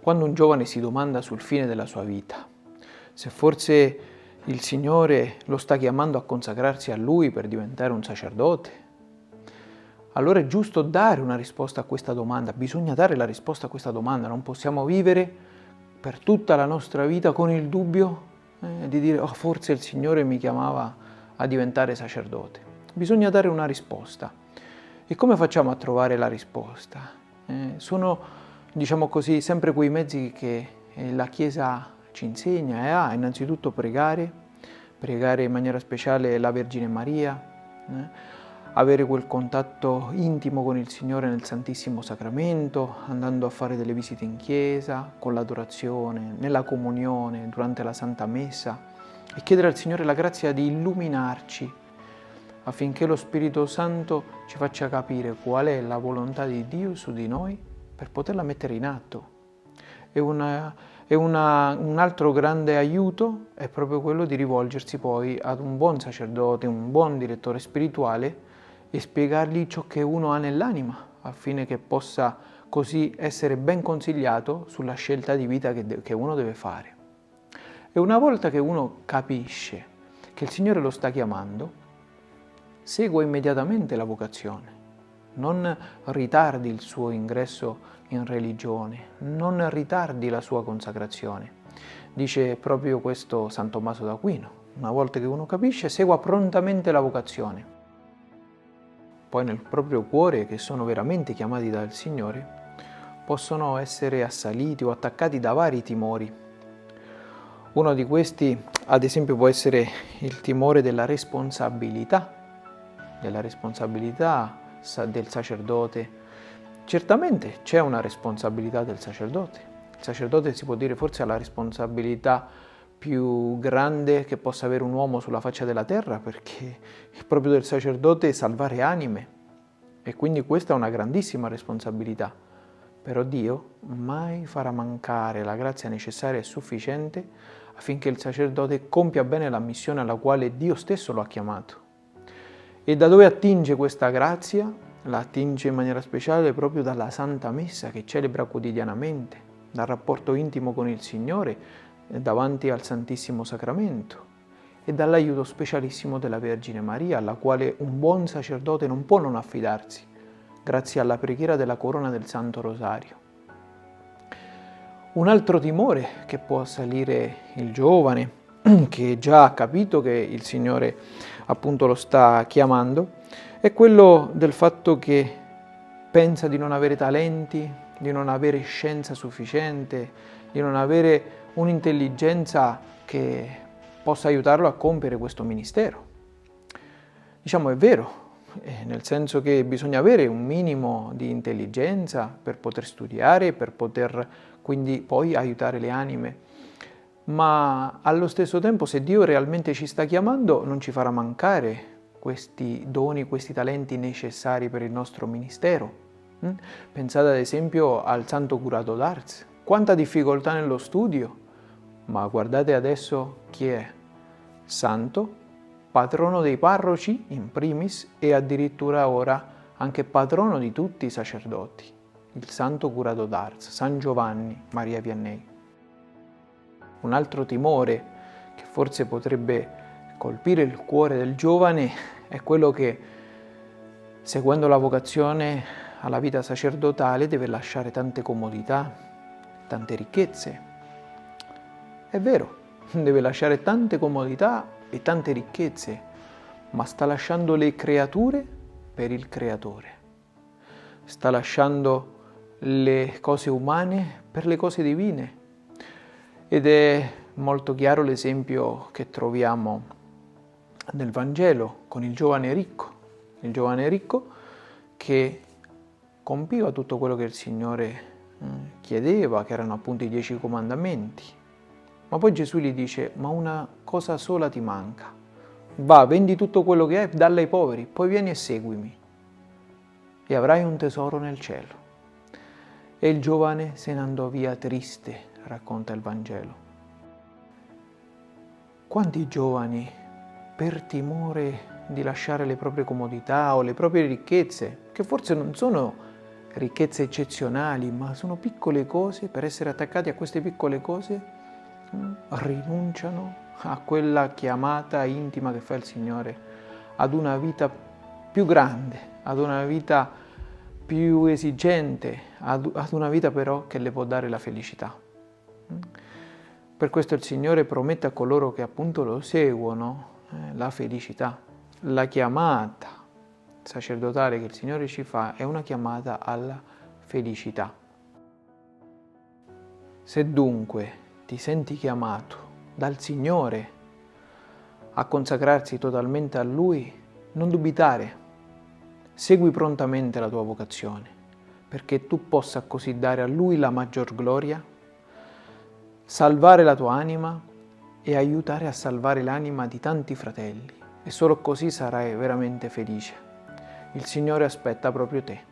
Quando un giovane si domanda sul fine della sua vita, se forse il Signore lo sta chiamando a consacrarsi a Lui per diventare un sacerdote, allora è giusto dare una risposta a questa domanda, bisogna dare la risposta a questa domanda, non possiamo vivere per tutta la nostra vita con il dubbio di dire forse il Signore mi chiamava a diventare sacerdote. Bisogna dare una risposta. E come facciamo a trovare la risposta? Sono, diciamo così, sempre quei mezzi che la Chiesa ci insegna e ha, innanzitutto pregare in maniera speciale la Vergine Maria, avere quel contatto intimo con il Signore nel Santissimo Sacramento, andando a fare delle visite in chiesa, con l'adorazione, nella comunione, durante la Santa Messa, e chiedere al Signore la grazia di illuminarci affinché lo Spirito Santo ci faccia capire qual è la volontà di Dio su di noi per poterla mettere in atto. Un altro grande aiuto è proprio quello di rivolgersi poi ad un buon sacerdote, un buon direttore spirituale e spiegargli ciò che uno ha nell'anima, affinché che possa così essere ben consigliato sulla scelta di vita che uno deve fare. E una volta che uno capisce che il Signore lo sta chiamando, segua immediatamente la vocazione. Non ritardi il suo ingresso in religione, non ritardi la sua consacrazione. Dice proprio questo San Tommaso d'Aquino. Una volta che uno capisce, segua prontamente la vocazione. Poi nel proprio cuore, che sono veramente chiamati dal Signore, possono essere assaliti o attaccati da vari timori. Uno di questi, ad esempio, può essere il timore della responsabilità del sacerdote. Certamente c'è una responsabilità del sacerdote. Il sacerdote, si può dire, forse ha la responsabilità più grande che possa avere un uomo sulla faccia della terra, perché il proprio del sacerdote è salvare anime, e quindi questa è una grandissima responsabilità. Però Dio mai farà mancare la grazia necessaria e sufficiente affinché il sacerdote compia bene la missione alla quale Dio stesso lo ha chiamato. E da dove attinge questa grazia? La attinge in maniera speciale proprio dalla Santa Messa che celebra quotidianamente, dal rapporto intimo con il Signore davanti al Santissimo Sacramento e dall'aiuto specialissimo della Vergine Maria, alla quale un buon sacerdote non può non affidarsi, grazie alla preghiera della corona del Santo Rosario. Un altro timore che può assalire il giovane, che già ha capito che il Signore appunto lo sta chiamando, è quello del fatto che pensa di non avere talenti, di non avere scienza sufficiente, di non avere un'intelligenza che possa aiutarlo a compiere questo ministero. Diciamo, è vero, nel senso che bisogna avere un minimo di intelligenza per poter studiare, per poter quindi poi aiutare le anime, ma allo stesso tempo, se Dio realmente ci sta chiamando, non ci farà mancare questi doni, questi talenti necessari per il nostro ministero. Pensate ad esempio al Santo Curato d'Ars. Quanta difficoltà nello studio, ma guardate adesso chi è. Santo, patrono dei parroci in primis e addirittura ora anche patrono di tutti i sacerdoti, il Santo Curato d'Ars, San Giovanni Maria Vianney. Un altro timore che forse potrebbe colpire il cuore del giovane è quello che, seguendo la vocazione alla vita sacerdotale, deve lasciare tante comodità, tante ricchezze. È vero, deve lasciare tante comodità e tante ricchezze, ma sta lasciando le creature per il Creatore. Sta lasciando le cose umane per le cose divine. Ed è molto chiaro l'esempio che troviamo nel Vangelo con il giovane ricco che compiva tutto quello che il Signore chiedeva, che erano appunto i 10 comandamenti. Ma poi Gesù gli dice: ma una cosa sola ti manca, va, vendi tutto quello che hai, dallo ai poveri, poi vieni e seguimi e avrai un tesoro nel cielo. E il giovane se ne andò via triste, racconta il Vangelo. Quanti giovani, per timore di lasciare le proprie comodità o le proprie ricchezze, che forse non sono ricchezze eccezionali, ma sono piccole cose. Per essere attaccati a queste piccole cose rinunciano a quella chiamata intima che fa il Signore, ad una vita più grande, ad una vita più esigente, ad una vita però che le può dare la felicità. Per questo il Signore promette a coloro che appunto lo seguono la felicità. La chiamata sacerdotale che il Signore ci fa è una chiamata alla felicità. Se dunque ti senti chiamato dal Signore a consacrarsi totalmente a Lui, non dubitare, segui prontamente la tua vocazione, perché tu possa così dare a Lui la maggior gloria, salvare la tua anima e aiutare a salvare l'anima di tanti fratelli, e solo così sarai veramente felice. Il Signore aspetta proprio te.